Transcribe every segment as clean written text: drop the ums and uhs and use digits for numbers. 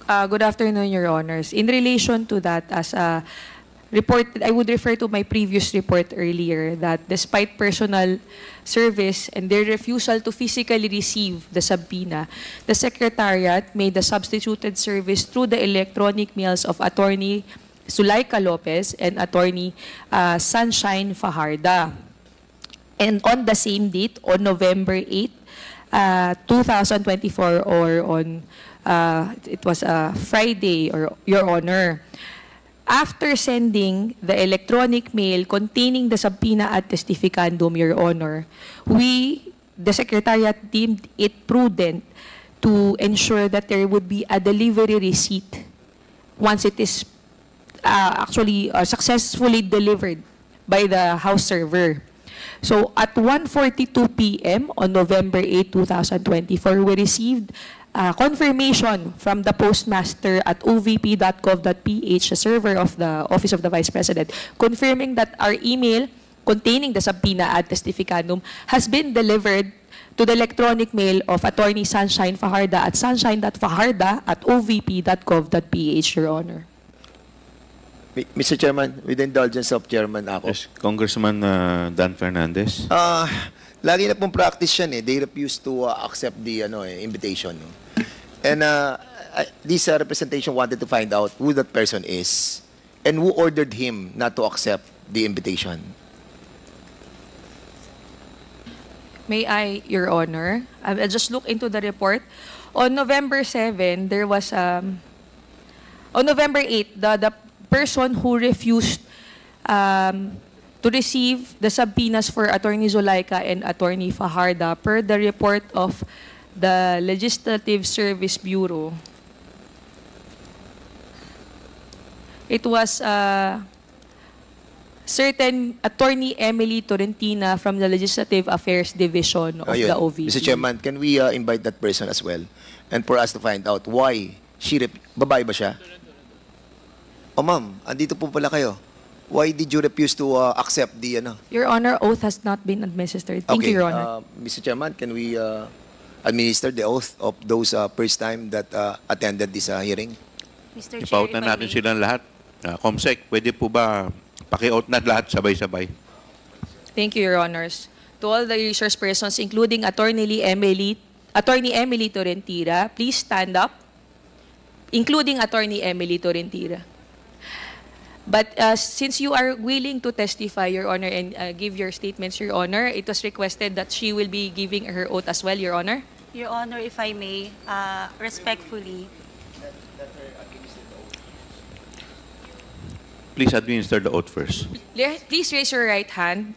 Good afternoon, Your Honors. In relation to that, as a report, I would refer to my previous report earlier that despite personal service and their refusal to physically receive the subpoena, the Secretariat made the substituted service through the electronic mails of Attorney Zulaika Lopez and Attorney Sunshine Fajarda. And on the same date, on November 8, 2024, or on, it was a Friday, or Your Honor, after sending the electronic mail containing the subpoena ad testificandum, Your Honor, the Secretariat deemed it prudent to ensure that there would be a delivery receipt once it is actually successfully delivered by the house server. So at 1:42 p.m. on November 8, 2024, we received confirmation from the postmaster at ovp.gov.ph, the server of the Office of the Vice President, confirming that our email containing the subpoena ad testificandum has been delivered to the electronic mail of Attorney Sunshine Fajarda at sunshine.fajarda@ovp.gov.ph, Your Honor. Mr. Chairman, with the indulgence of Chairman ako. Yes, Congressman Dan Fernandez. Lagi na pong practice yan eh. They refuse to accept the invitation. No? And this representation wanted to find out who that person is and who ordered him not to accept the invitation. May I, Your Honor? I'll just look into the report. On November 7, there was, on November 8, the person who refused to receive the subpoenas for Attorney Zulaika and Attorney Fajarda per the report of the Legislative Service Bureau. It was certain Attorney Emily Torrentina from the Legislative Affairs Division of the OVP. Mr. Chairman, can we invite that person as well? And for us to find out why she, babae ba siya? Oh ma'am, andito po pala kayo. Why did you refuse to accept the Your Honor, oath has not been administered. Thank you, Your Honor. Mr. Chairman, can we administer the oath of those first time that attended this hearing? Mr. Chair, Ipautan natin silang lahat. Comsec, pwede po ba paki-out na lahat sabay-sabay? Thank you, Your Honors. To all the resource persons, including Attorney Emily Torrentira, please stand up, including Attorney Emily Torrentira. But since you are willing to testify, Your Honor, and give your statements, Your Honor, it was requested that she will be giving her oath as well, Your Honor. Your Honor, if I may, respectfully. Please administer the oath first. Please raise your right hand.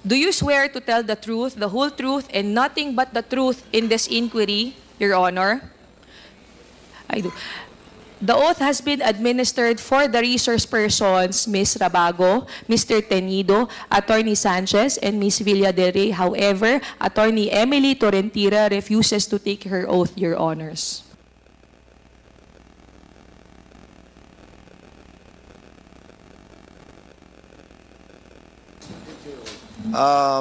Do you swear to tell the truth, the whole truth, and nothing but the truth in this inquiry, Your Honor? I do. The oath has been administered for the resource persons, Ms. Rabago, Mr. Tenido, Attorney Sanchez, and Ms. Villa del Rey. However, Attorney Emily Torrentira refuses to take her oath, Your Honors.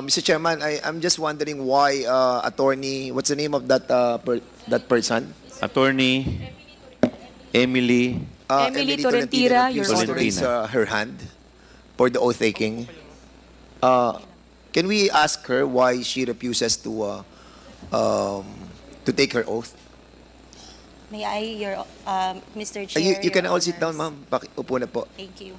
Mr. Chairman, I'm just wondering why attorney, what's the name of that that person? Attorney Emily Torrentira, Your refused to raise her hand for the oath taking. Can we ask her why she refuses to take her oath? May I, Mr. Chair? You can all sit down, ma'am. Upo na po. Thank you.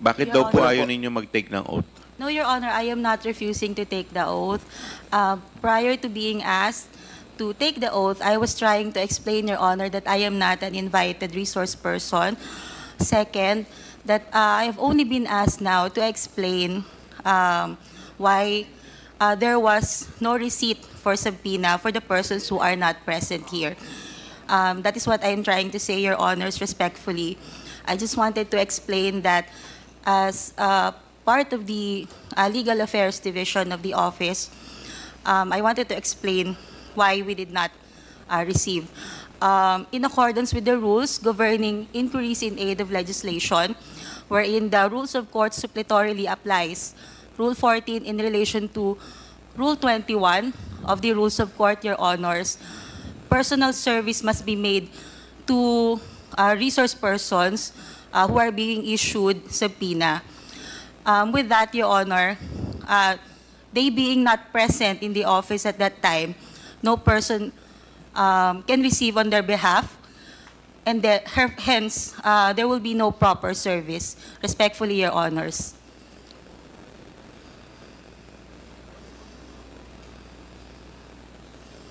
Bakit daw po ayaw ninyo mag-take ng oath? No, Your Honor, I am not refusing to take the oath. Prior to being asked to take the oath, I was trying to explain, Your Honor, that I am not an invited resource person. Second, that I have only been asked now to explain why there was no receipt for subpoena for the persons who are not present here. That is what I am trying to say, Your Honors, respectfully. I just wanted to explain that as part of the Legal Affairs Division of the office, I wanted to explain why we did not receive. In accordance with the rules governing inquiries in aid of legislation, wherein the rules of court suppletorily applies, Rule 14 in relation to Rule 21 of the Rules of Court, Your Honors, personal service must be made to resource persons who are being issued subpoena. With that, Your Honor, they being not present in the office at that time, no person can receive on their behalf, and hence, there will be no proper service. Respectfully, Your Honors.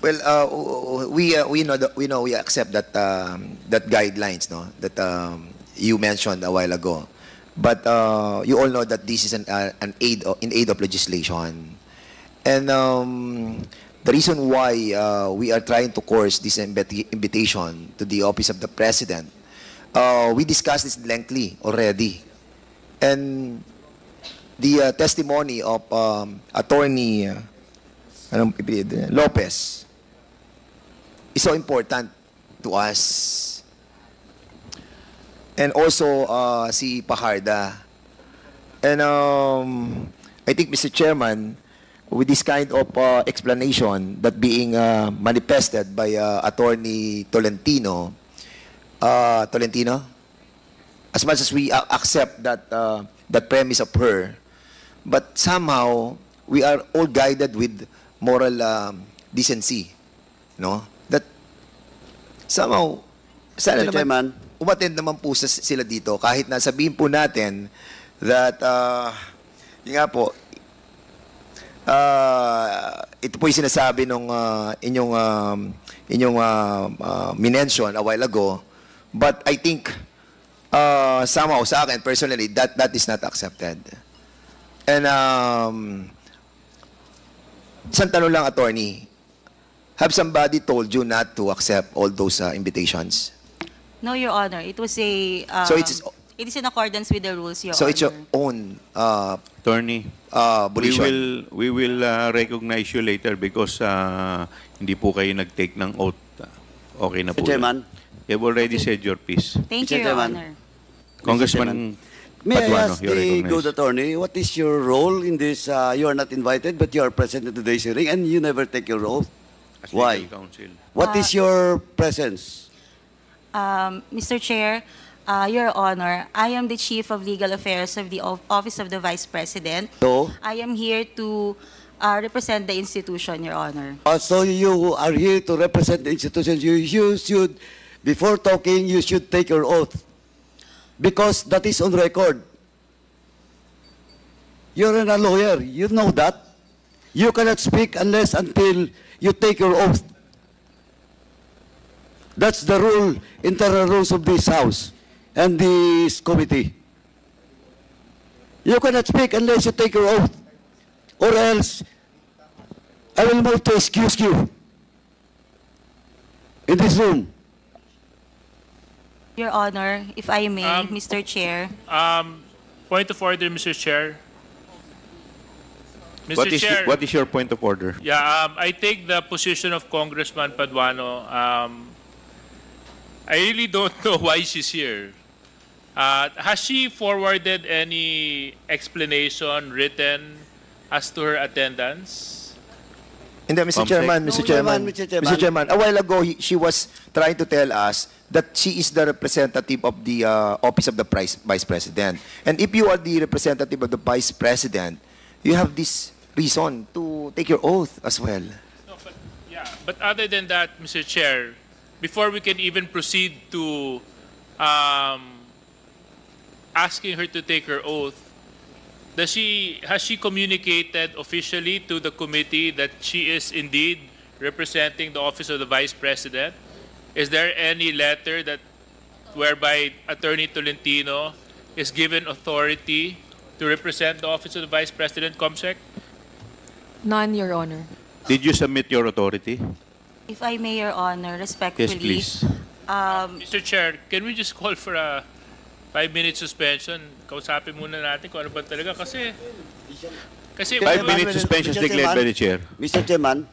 Well, we accept that that guidelines, no, that you mentioned a while ago. But you all know that this is in aid of legislation, and the reason why we are trying to course this invitation to the office of the president, we discussed this lengthily already, and the testimony of Attorney Lopez is so important to us. And also si Pajarda. And I think, Mr. Chairman, with this kind of explanation that being manifested by Attorney Tolentino, as much as we accept that that premise of her, but somehow we are all guided with moral decency, no? That somehow, sana Mr. Chairman, umattend naman po sila dito kahit na sabihin po natin that yun nga po, ito po yung sinasabi nung inyong minention a while ago, but I think somehow sa akin personally that is not accepted. And isang tanong lang, attorney, have somebody told you not to accept all those invitations? No, Your Honor. It was a. So it is in accordance with the rules, Your So Honor. it's your own Attorney, volition. we will recognize you later because hindi po kayo nag-take ng oath. Okay na po. Mr. Chairman, You've already said your piece. Thank Mr. you, Your Chairman. Honor. Congressman may I Paduano, ask you're the recognized. good attorney, what is your role in this? You are not invited, but you are present at today's hearing, and you never take your oath. As Why? legal counsel. What is your presence? Mr. Chair, Your Honor, I am the Chief of Legal Affairs of the Office of the Vice President. So, I am here to represent the institution, Your Honor. so you are here to represent the institution. You should, before talking, you should take your oath. Because that is on record. You're a lawyer. You know that. You cannot speak until you take your oath. That's the rule, internal rules of this House and this committee. You cannot speak unless you take your oath. Or else, I will move to excuse you in this room. Your Honor, if I may, Mr. Chair. Point of order, Mr. Chair. Mr. Chair, What is your point of order? yeah, I take the position of Congressman Paduano. I really don't know why she's here. Has she forwarded any explanation written as to her attendance? Hindi, Mr. Chairman, No, Mr. Chairman, Mr. Chairman. Mr. Chairman, a while ago, she was trying to tell us that she is the representative of the Office of the Vice President. And if you are the representative of the Vice President, you have this reason to take your oath as well. No, but yeah. But other than that, Mr. Chair, before we can even proceed to asking her to take her oath, has she communicated officially to the committee that she is indeed representing the Office of the Vice President? Is there any letter that whereby Attorney Tolentino is given authority to represent the Office of the Vice President, COMSEC? None, Your Honor. Did you submit your authority? If I may, Your Honor, respectfully. Yes, please. Mr. Chair, can we just call for a 5-minute suspension? Kausapin muna natin kung ano ba talaga kasi 5-minute suspension is declared by the chair. Mr. Chairman,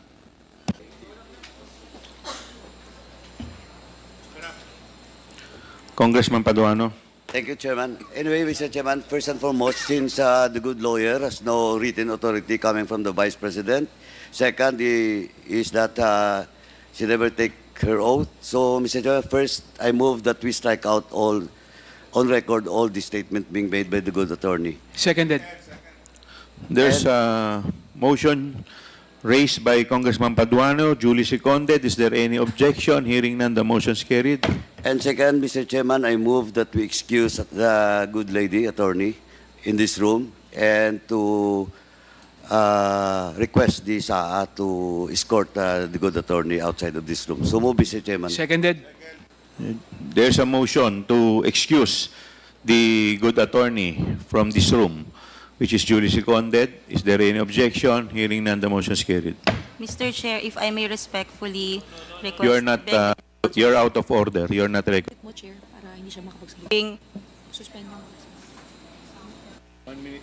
Congressman Paduano. thank you, Chairman. Anyway, Mr. Chairman, first and foremost, since the good lawyer has no written authority coming from the Vice President, second is that she never take her oath. So, Mr. Chairman, first, I move that we strike out all, on record, all the statement being made by the good attorney. Seconded. There's a motion raised by Congressman Paduano, duly seconded. Is there any objection? Hearing none, the motion is carried. And second, Mr. Chairman, I move that we excuse the good lady attorney in this room and to request the SAA to escort the good attorney outside of this room. So move, Mr. Chairman. Seconded. There's a motion to excuse the good attorney from this room, which is duly seconded. Is there any objection? Hearing none, the motion is carried. Mr. Chair, if I may respectfully request... You're not, you're out of order. You're not recognized. Mo, Chair, para hindi siya makapagsalita. being Suspend mo. 1 minute.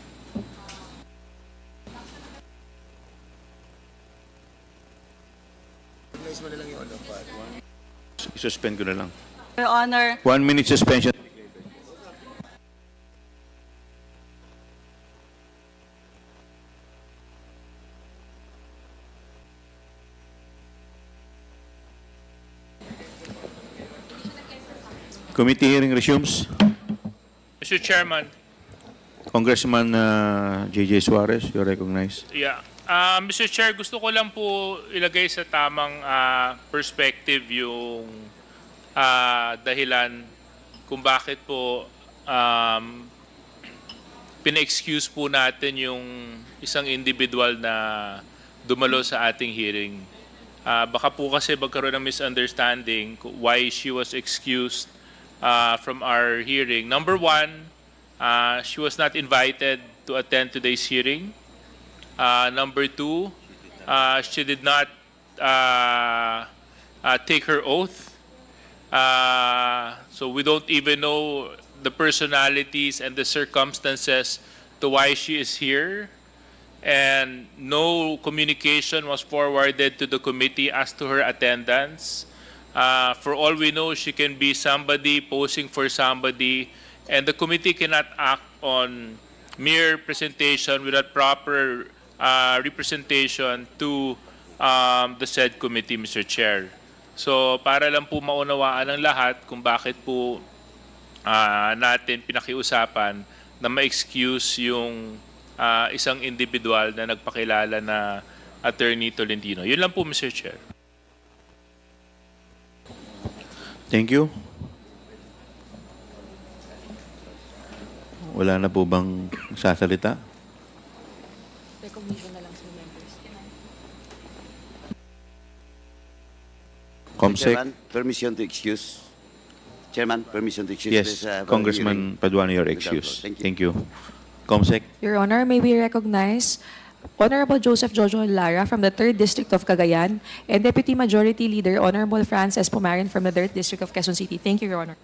Suspend ko na lang. Your Honor, 1 minute suspension. Committee hearing resumes. Mr. Chairman, Congressman J.J. Suarez, you're recognized. yeah. Mr. Chair, gusto ko lang po ilagay sa tamang perspective yung dahilan kung bakit po pina-excuse po natin yung isang individual na dumalo sa ating hearing. Baka po kasi magkaroon ng misunderstanding why she was excused from our hearing. Number one, she was not invited to attend today's hearing. Number two, she did not take her oath. So we don't even know the personalities and the circumstances to why she is here. And no communication was forwarded to the committee as to her attendance. For all we know, she can be somebody posing for somebody, and the committee cannot act on mere presentation without proper representation to the said committee, Mr. Chair. So para lang po maunawaan ng lahat kung bakit po natin pinakiusapan na ma-excuse yung isang individual na nagpakilala na Attorney Tolentino. Yun lang po, Mr. Chair. Thank you. Wala na po bang sasalita? Recognition na lang sa members. Comsec? Chairman, permission to excuse. Chairman, permission to excuse. Yes, this, Congressman hearing. Paduano, you're Without excused. vote. Thank you. Comsec? Your Honor, may we recognize Honorable Joseph Jojo Lara from the 3rd District of Cagayan and Deputy Majority Leader Honorable Frances Pumarin from the 3rd District of Quezon City. Thank you, Your Honor.